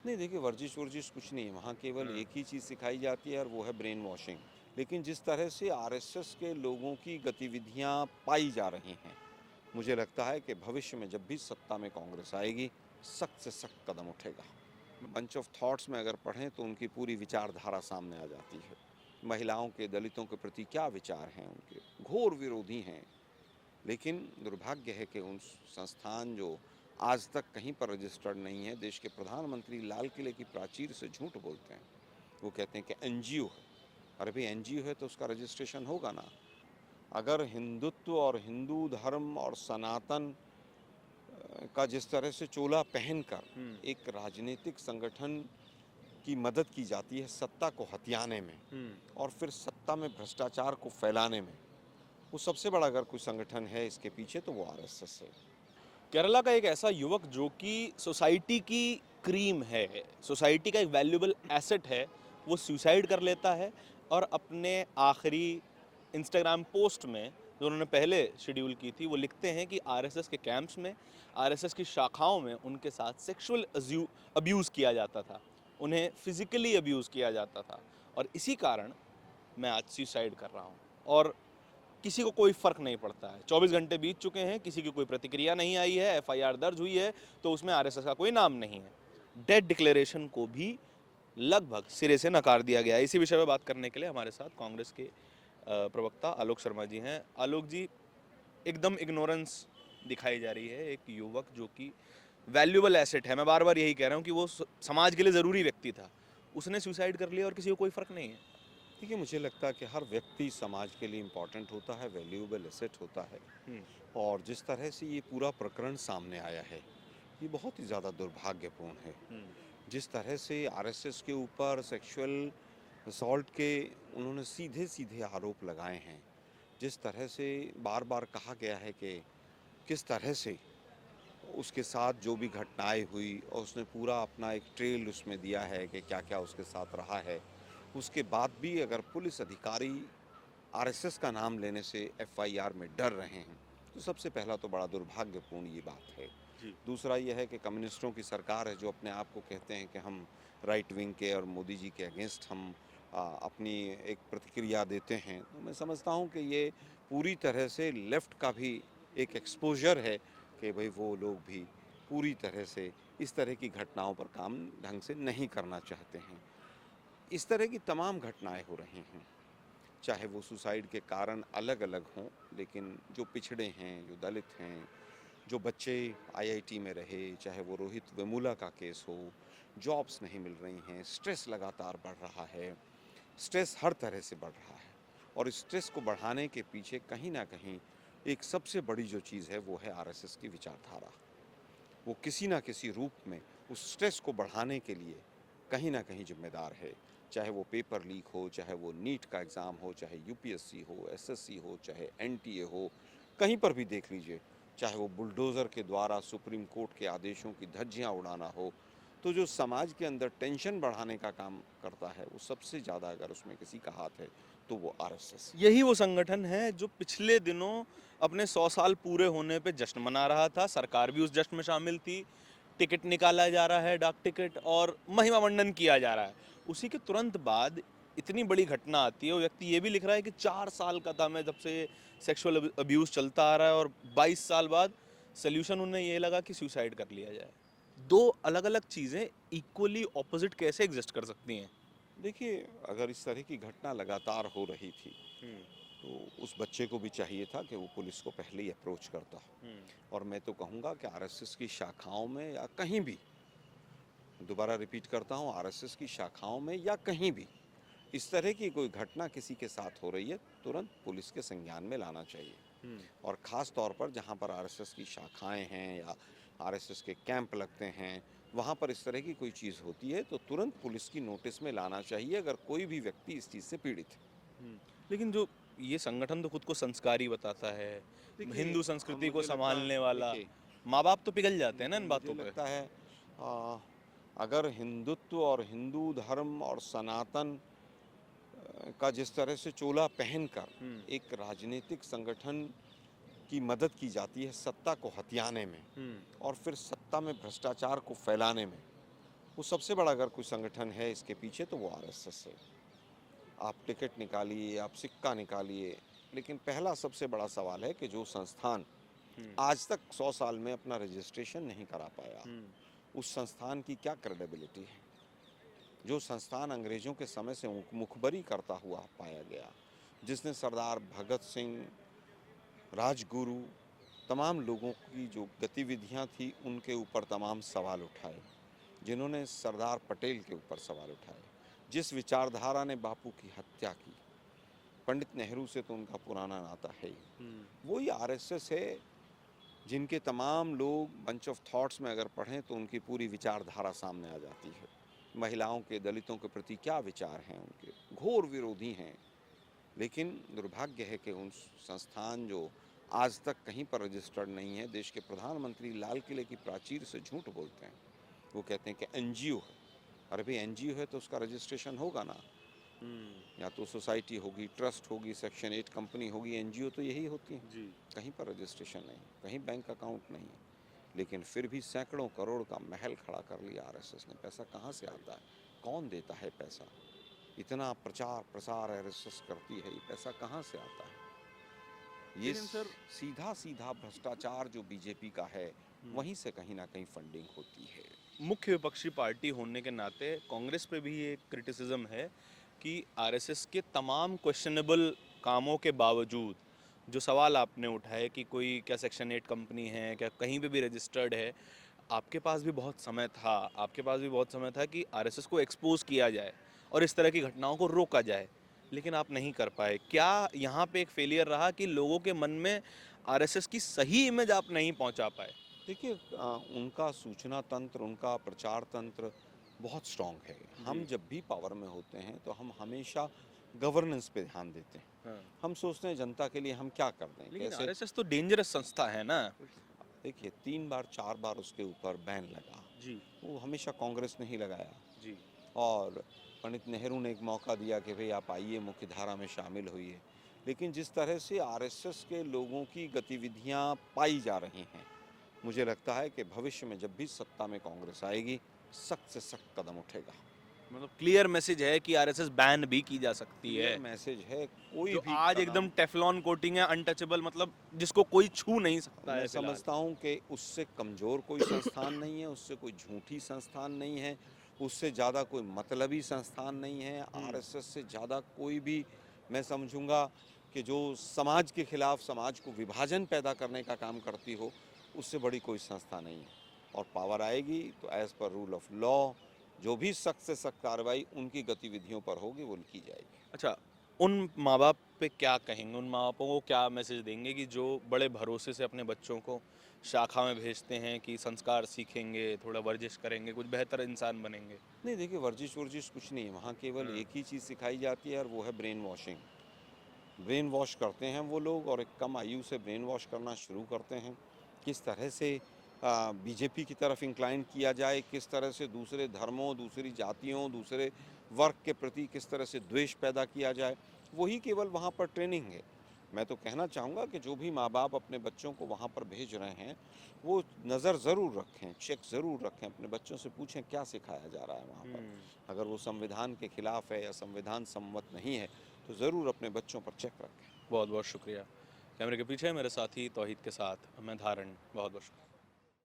नहीं, देखिए वर्जिश-वर्जिश कुछ नहीं है, वहाँ केवल एक ही चीज़ सिखाई जाती है और वो है ब्रेन वॉशिंग। लेकिन जिस तरह से आरएसएस के लोगों की गतिविधियाँ पाई जा रही हैं, मुझे लगता है कि भविष्य में जब भी सत्ता में कांग्रेस आएगी, सख्त से सख्त कदम उठेगा। बंच ऑफ थॉट्स में अगर पढ़ें तो उनकी पूरी विचारधारा सामने आ जाती है। महिलाओं के, दलितों के प्रति क्या विचार हैं उनके, घोर विरोधी हैं। लेकिन दुर्भाग्य है कि उन संस्थान जो आज तक कहीं पर रजिस्टर्ड नहीं है, देश के प्रधानमंत्री लाल किले की प्राचीर से झूठ बोलते हैं। वो कहते हैं कि एनजीओ है। अरे भाई एनजीओ है तो उसका रजिस्ट्रेशन होगा ना। अगर हिंदुत्व और हिंदू धर्म और सनातन का जिस तरह से चोला पहनकर एक राजनीतिक संगठन की मदद की जाती है सत्ता को हथियाने में और फिर सत्ता में भ्रष्टाचार को फैलाने में, वो सबसे बड़ा अगर कोई संगठन है इसके पीछे तो वो आरएसएस है। केरला का एक ऐसा युवक जो कि सोसाइटी की क्रीम है, सोसाइटी का एक वैल्यूएबल एसेट है, वो सुसाइड कर लेता है और अपने आखिरी इंस्टाग्राम पोस्ट में जो उन्होंने पहले शेड्यूल की थी वो लिखते हैं कि आरएसएस के कैंप्स में, आरएसएस की शाखाओं में उनके साथ सेक्सुअल अब्यूज़ किया जाता था, उन्हें फिजिकली अब्यूज़ किया जाता था और इसी कारण मैं आज सुसाइड कर रहा हूँ। और किसी को कोई फ़र्क नहीं पड़ता है। 24 घंटे बीत चुके हैं, किसी की कोई प्रतिक्रिया नहीं आई है, एफआईआर दर्ज हुई है तो उसमें आरएसएस का कोई नाम नहीं है। डेथ डिक्लेरेशन को भी लगभग सिरे से नकार दिया गया है। इसी विषय में बात करने के लिए हमारे साथ कांग्रेस के प्रवक्ता आलोक शर्मा जी हैं। आलोक जी, एकदम इग्नोरेंस दिखाई जा रही है। एक युवक जो कि वैल्यूएबल एसेट है, मैं बार बार यही कह रहा हूँ कि वो समाज के लिए ज़रूरी व्यक्ति था, उसने सुसाइड कर लिया और किसी को कोई फ़र्क नहीं है। देखिए मुझे लगता है कि हर व्यक्ति समाज के लिए इम्पोर्टेंट होता है, वैल्यूएबल एसेट होता है। और जिस तरह से ये पूरा प्रकरण सामने आया है, ये बहुत ही ज़्यादा दुर्भाग्यपूर्ण है। जिस तरह से आरएसएस के ऊपर सेक्सुअल असॉल्ट के उन्होंने सीधे-सीधे आरोप लगाए हैं, जिस तरह से बार-बार कहा गया है कि किस तरह से उसके साथ जो भी घटनाएँ हुई और उसने पूरा अपना एक ट्रेल उसमें दिया है कि क्या-क्या उसके साथ रहा है। उसके बाद भी अगर पुलिस अधिकारी आरएसएस का नाम लेने से एफआईआर में डर रहे हैं, तो सबसे पहला तो बड़ा दुर्भाग्यपूर्ण ये बात है। जी। दूसरा ये है कि कम्युनिस्टों की सरकार है जो अपने आप को कहते हैं कि हम राइट विंग के और मोदी जी के अगेंस्ट हम अपनी एक प्रतिक्रिया देते हैं। तो मैं समझता हूँ कि ये पूरी तरह से लेफ्ट का भी एक एक्सपोज़र है कि भई वो लोग भी पूरी तरह से इस तरह की घटनाओं पर काम ढंग से नहीं करना चाहते हैं। इस तरह की तमाम घटनाएँ हो रही हैं। चाहे वो सुसाइड के कारण अलग-अलग हों, लेकिन जो पिछड़े हैं, जो दलित हैं, जो बच्चे आईआईटी में रहे, चाहे वो रोहित वेमुला का केस हो, जॉब्स नहीं मिल रही हैं, स्ट्रेस लगातार बढ़ रहा है, स्ट्रेस हर तरह से बढ़ रहा है। और इस स्ट्रेस को बढ़ाने के पीछे कहीं न कहीं एक सबसे बड़ी जो चीज़ है, वो है आरएसएस की विचारधारा। वो किसी न किसी रूप में उस स्ट्रेस को बढ़ाने के लिए कहीं न कहीं ज़िम्मेदार है। चाहे वो पेपर लीक हो, चाहे वो नीट का एग्ज़ाम हो, चाहे यूपीएससी हो, एसएससी हो, चाहे एनटीए हो, कहीं पर भी देख लीजिए। चाहे वो बुलडोज़र के द्वारा सुप्रीम कोर्ट के आदेशों की धज्जियाँ उड़ाना हो, तो जो समाज के अंदर टेंशन बढ़ाने का काम करता है, वो सबसे ज़्यादा अगर उसमें किसी का हाथ है, तो वो आरएसएस है। यही वो संगठन है जो पिछले दिनों अपने 100 साल पूरे होने पे जश्न मना रहा था, सरकार भी उस जश्न में शामिल थी, टिकट निकाला जा रहा है, डाक टिकट, और महिमा मंडन किया जा रहा है। उसी के तुरंत बाद इतनी बड़ी घटना आती है, वो व्यक्ति ये भी लिख रहा है कि 4 साल का था मैं जब से सेक्सुअल अब्यूज़ चलता आ रहा है और 22 साल बाद सॉल्यूशन उन्हें ये लगा कि सुसाइड कर लिया जाए। दो अलग-अलग चीज़ें इक्वली ऑपोजिट कैसे एग्जिस्ट कर सकती हैं? देखिए, अगर इस तरह की घटना लगातार हो रही थी, तो उस बच्चे को भी चाहिए था कि वो पुलिस को पहले ही अप्रोच करता। और मैं तो कहूँगा कि आरएसएस की शाखाओं में या कहीं भी, दोबारा रिपीट करता हूँ, आरएसएस की शाखाओं में या कहीं भी इस तरह की कोई घटना किसी के साथ हो रही है, तुरंत पुलिस के संज्ञान में लाना चाहिए। और ख़ास तौर पर जहाँ पर आरएसएस की शाखाएं हैं या आरएसएस के कैंप लगते हैं, वहाँ पर इस तरह की कोई चीज़ होती है तो तुरंत पुलिस की नोटिस में लाना चाहिए अगर कोई भी व्यक्ति इस चीज़ से पीड़ित है। लेकिन जो ये संगठन तो खुद को संस्कारी बताता है, देखिए, हिंदू संस्कृति को मुझे लगता है, संभालने वाला, देखिए, माँ बाप तो पिघल जाते हैं ना इन मुझे बातों पे। लगता है अ, अगर हिंदुत्व और हिंदू धर्म और सनातन का जिस तरह से चोला पहनकर एक राजनीतिक संगठन की मदद की जाती है सत्ता को हथियाने में और फिर सत्ता में भ्रष्टाचार को फैलाने में, वो सबसे बड़ा अगर कोई संगठन है इसके पीछे तो वो आरएसएस है। आप टिकट निकालिए, आप सिक्का निकालिए, लेकिन पहला सबसे बड़ा सवाल है कि जो संस्थान हम्म, आज तक 100 साल में अपना रजिस्ट्रेशन नहीं करा पाया, हम्म, उस संस्थान की क्या क्रेडिबिलिटी है? जो संस्थान अंग्रेजों के समय से मुखबरी करता हुआ पाया गया, जिसने सरदार भगत सिंह, राजगुरु, तमाम लोगों की जो गतिविधियां थी उनके ऊपर तमाम सवाल उठाए, जिन्होंने सरदार पटेल के ऊपर सवाल उठाए, जिस विचारधारा ने बापू की हत्या की, पंडित नेहरू से तो उनका पुराना नाता है ही, वही आरएसएस है जिनके तमाम लोग बंच ऑफ थॉट्स में अगर पढ़ें तो उनकी पूरी विचारधारा सामने आ जाती है। महिलाओं के, दलितों के प्रति क्या विचार हैं उनके, घोर विरोधी हैं। लेकिन दुर्भाग्य है कि उन संस्थान जो आज तक कहीं पर रजिस्टर्ड नहीं है, देश के प्रधानमंत्री लाल किले की प्राचीर से झूठ बोलते हैं। वो कहते हैं कि एनजीओ है। अरे भाई एनजीओ है तो उसका रजिस्ट्रेशन होगा ना, या तो सोसाइटी होगी, ट्रस्ट होगी, सेक्शन 8 कंपनी होगी, एनजीओ तो यही होती हैं। जी। कहीं पर रजिस्ट्रेशन नहीं, कहीं बैंक अकाउंट नहीं है। लेकिन फिर भी सैकड़ों करोड़ का महल खड़ा कर लिया आरएसएस ने। पैसा कहाँ से आता है? कौन देता है पैसा? इतना प्रचार प्रसार आरएसएस करती है, ये पैसा कहाँ से आता है? ये लेकिन सर सीधा सीधा भ्रष्टाचार जो बीजेपी का है, वहीं से कहीं ना कहीं फंडिंग होती है। मुख्य विपक्षी पार्टी होने के नाते कांग्रेस पे भी ये क्रिटिसिज्म है कि आरएसएस के तमाम क्वेश्चनेबल कामों के बावजूद जो सवाल आपने उठाए कि कोई क्या सेक्शन 8 कंपनी है, क्या कहीं पे भी रजिस्टर्ड है, आपके पास भी बहुत समय था, आपके पास भी बहुत समय था कि आरएसएस को एक्सपोज किया जाए और इस तरह की घटनाओं को रोका जाए, लेकिन आप नहीं कर पाए। क्या यहाँ पे एक फेलियर रहा कि लोगों के मन में आरएसएस की सही इमेज आप नहीं पहुँचा पाए? देखिए उनका सूचना तंत्र, उनका प्रचार तंत्र बहुत स्ट्रांग है। हम जी। जब भी पावर में होते हैं तो हम हमेशा गवर्नेंस पे ध्यान देते हैं। हाँ। हम सोचते हैं जनता के लिए हम क्या कर दें, लेकिन कैसे। आरएसएस तो डेंजरस संस्था है ना? देखिए 3 बार 4 बार उसके ऊपर बैन लगा, जी, वो हमेशा कांग्रेस ने ही लगाया। जी। और पंडित नेहरू ने एक मौका दिया कि भाई आप आइए, मुख्य धारा में शामिल होइए। लेकिन जिस तरह से आरएसएस के लोगों की गतिविधियां पाई जा रही हैं, मुझे लगता है कि भविष्य में जब भी सत्ता में कांग्रेस आएगी, सख्त से सख्त कदम उठेगा। मतलब क्लियर मैसेज है कि आरएसएस बैन भी की जा सकती है। क्लियर मैसेज है, कोई जो भी आज कदम। एकदम टेफ्लॉन कोटिंग है, अनटचेबल, मतलब जिसको कोई छू नहीं सकता मैं है फिलहाल। समझता हूँ कि उससे कमज़ोर कोई संस्थान नहीं है, उससे कोई झूठी संस्थान नहीं है, उससे ज़्यादा कोई मतलबी संस्थान नहीं है। आरएसएस से ज़्यादा कोई भी, मैं समझूंगा कि जो समाज के खिलाफ, समाज को विभाजन पैदा करने का काम करती हो, उससे बड़ी कोई संस्था नहीं है। और पावर आएगी तो as per rule of law जो भी सख्त से सख्त कार्रवाई उनकी गतिविधियों पर होगी वो की जाएगी। अच्छा, उन माँ-बाप पे क्या कहेंगे? उन माँ-बापों को क्या मैसेज देंगे कि जो बड़े भरोसे से अपने बच्चों को शाखा में भेजते हैं कि संस्कार सीखेंगे, थोड़ा वर्जिश करेंगे, कुछ बेहतर इंसान बनेंगे? नहीं देखिए, वर्जिश वर्जिश कुछ नहीं है वहाँ, केवल हाँ। एक ही चीज़ सिखाई जाती है और वो है ब्रेन वॉशिंग। ब्रेन वॉश करते हैं वो लोग और एक कम आयु से ब्रेन वॉश करना शुरू करते हैं। किस तरह से बीजेपी की तरफ इंक्लाइन किया जाए, किस तरह से दूसरे धर्मों, दूसरी जातियों, दूसरे वर्ग के प्रति किस तरह से द्वेष पैदा किया जाए, वही केवल वहाँ पर ट्रेनिंग है। मैं तो कहना चाहूँगा कि जो भी माँ-बाप अपने बच्चों को वहाँ पर भेज रहे हैं, वो नज़र ज़रूर रखें, चेक ज़रूर रखें, अपने बच्चों से पूछें क्या सिखाया जा रहा है वहाँ पर। अगर वो संविधान के खिलाफ है या संविधान सम्मत नहीं है, तो ज़रूर अपने बच्चों पर चेक रखें। बहुत-बहुत शुक्रिया। कैमरे के पीछे मेरे साथी तौहीद के साथ मैं धारण, बहुत-बहुत शुक्रिया।